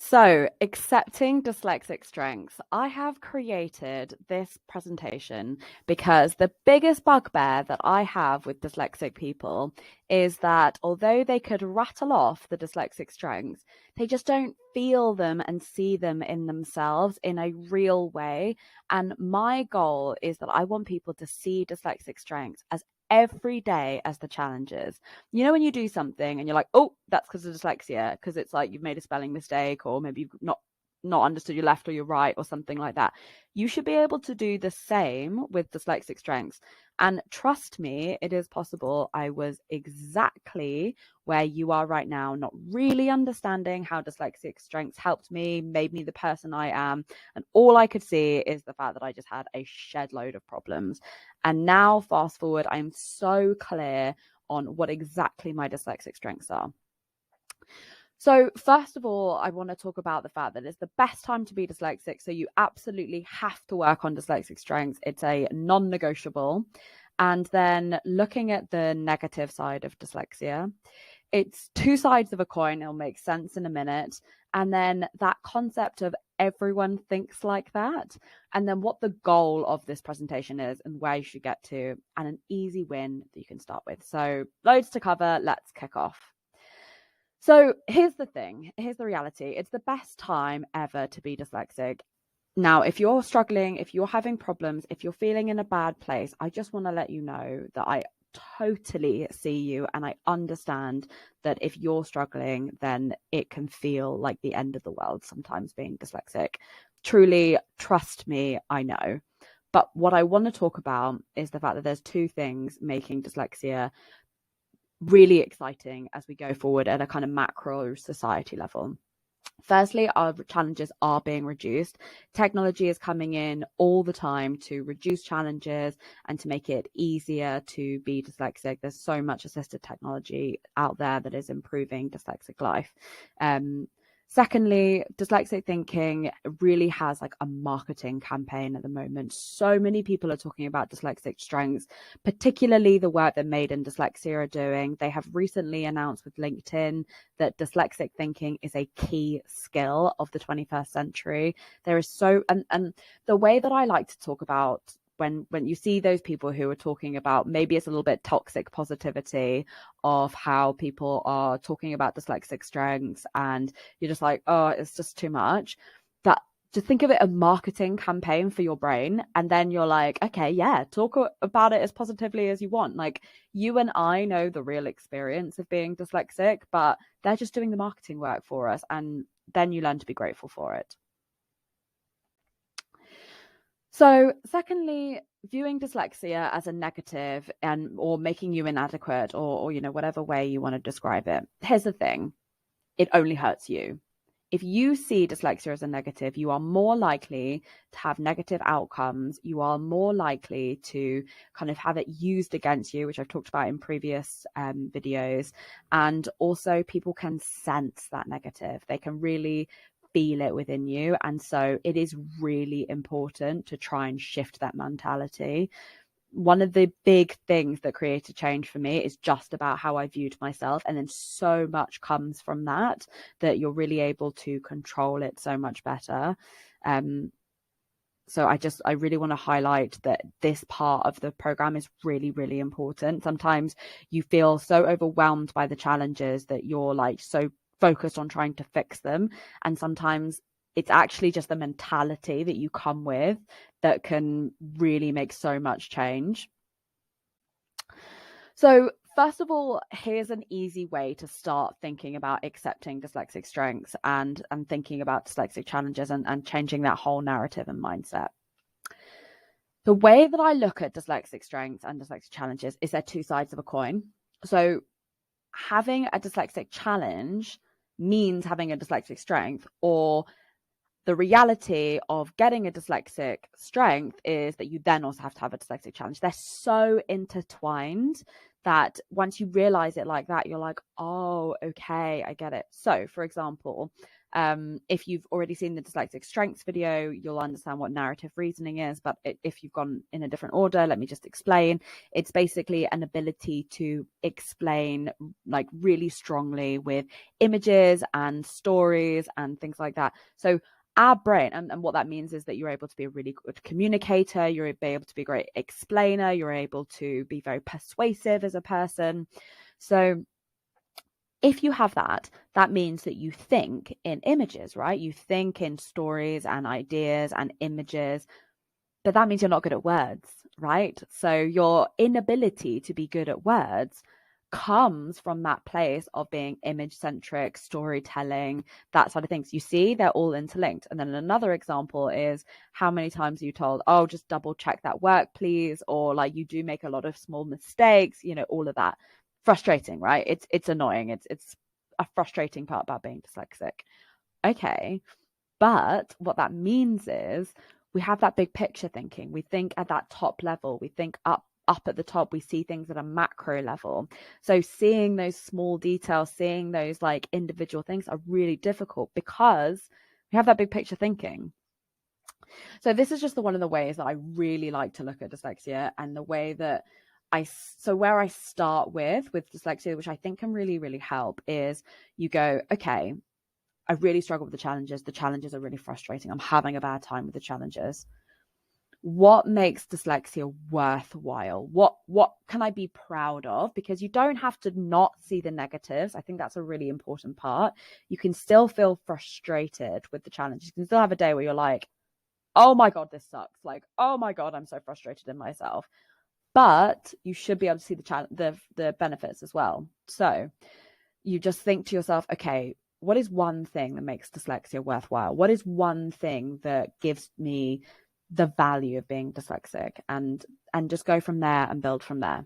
So, accepting dyslexic strengths. I have created this presentation because the biggest bugbear that I have with dyslexic people is that although they could rattle off the dyslexic strengths, they just don't feel them and see them in themselves in a real way. And my goal is that I want people to see dyslexic strengths as every day as the challenges. You know, when you do something and you're like, oh, that's because of dyslexia, because it's like you've made a spelling mistake, or maybe you've not understood your left or your right or something like that. You should be able to do the same with dyslexic strengths. And trust me, it is possible. I was exactly where you are right now, not really understanding how dyslexic strengths helped me, made me the person I am. And all I could see is the fact that I just had a shed load of problems. And now, fast forward, I'm so clear on what exactly my dyslexic strengths are. So first of all, I want to talk about the fact that it's the best time to be dyslexic. So you absolutely have to work on dyslexic strengths. It's a non-negotiable. And then looking at the negative side of dyslexia, it's two sides of a coin. It'll make sense in a minute. And then that concept of everyone thinks like that. And then what the goal of this presentation is and where you should get to, and an easy win that you can start with. So loads to cover. Let's kick off. So here's the thing. Here's the reality. It's the best time ever to be dyslexic. Now, if you're struggling, if you're having problems, if you're feeling in a bad place, I just want to let you know that I totally see you, and I understand that if you're struggling, then it can feel like the end of the world sometimes being dyslexic. Truly, trust me, I know. But what I want to talk about is the fact that there's two things making dyslexia really exciting as we go forward at a kind of macro society level. Firstly, our challenges are being reduced. Technology is coming in all the time to reduce challenges and to make it easier to be dyslexic. There's so much assistive technology out there that is improving dyslexic life. Secondly, dyslexic thinking really has like a marketing campaign at the moment. So many people are talking about dyslexic strengths, particularly the work that Made in Dyslexia are doing. They have recently announced with LinkedIn that dyslexic thinking is a key skill of the 21st century. There is and the way that I like to talk about when you see those people who are talking about, maybe it's a little bit toxic positivity of how people are talking about dyslexic strengths, and you're just like, oh, it's just too much. That, just think of it a marketing campaign for your brain, and then you're like, okay, yeah, talk about it as positively as you want. Like, you and I know the real experience of being dyslexic, but they're just doing the marketing work for us, and then you learn to be grateful for it. So, secondly, viewing dyslexia as a negative or making you inadequate, or whatever way you want to describe it. Here's the thing: it only hurts you. If you see dyslexia as a negative, you are more likely to have negative outcomes. You are more likely to kind of have it used against you, which I've talked about in previous videos. And also, people can sense that negative. They can really feel it within you. And so it is really important to try and shift that mentality. One of the big things that created change for me is just about how I viewed myself. And then so much comes from that you're really able to control it so much better. So I really want to highlight that this part of the program is really, really important. Sometimes you feel so overwhelmed by the challenges that you're like so focused on trying to fix them. And sometimes it's actually just the mentality that you come with that can really make so much change. So first of all, here's an easy way to start thinking about accepting dyslexic strengths and thinking about dyslexic challenges and changing that whole narrative and mindset. The way that I look at dyslexic strengths and dyslexic challenges is they're two sides of a coin. So having a dyslexic challenge means having a dyslexic strength, or the reality of getting a dyslexic strength is that you then also have to have a dyslexic challenge. They're so intertwined that once you realize it like that, you're like, oh, okay, I get it. So, for example, If you've already seen the dyslexic strengths video, you'll understand what narrative reasoning is. But if you've gone in a different order, let me just explain. It's basically an ability to explain like really strongly with images and stories and things like that. So our brain, and what that means is that you're able to be a really good communicator, you're able to be a great explainer, you're able to be very persuasive as a person. So if you have that, that means that you think in images, right? You think in stories and ideas and images, but that means you're not good at words, right? So your inability to be good at words comes from that place of being image centric, storytelling, that side of things. You see, they're all interlinked. And then another example is how many times are you told, oh, just double check that work, please, or like you do make a lot of small mistakes, you know, all of that. Frustrating, right? It's annoying. It's a frustrating part about being dyslexic. Okay, but what that means is we have that big picture thinking. We think at that top level. We think up at the top. We see things at a macro level. So seeing those small details, seeing those like individual things are really difficult because we have that big picture thinking. So this is just one of the ways that I really like to look at dyslexia, and the way that where I start with dyslexia, which I think can really, really help, is you go, okay, I really struggle with the challenges. The challenges are really frustrating. I'm having a bad time with the challenges. What makes dyslexia worthwhile? What can I be proud of? Because you don't have to not see the negatives. I think that's a really important part. You can still feel frustrated with the challenges. You can still have a day where you're like, oh my God, this sucks. Like, oh my God, I'm so frustrated in myself. But you should be able to see the benefits as well. So you just think to yourself, okay, what is one thing that makes dyslexia worthwhile? What is one thing that gives me the value of being dyslexic? And just go from there and build from there.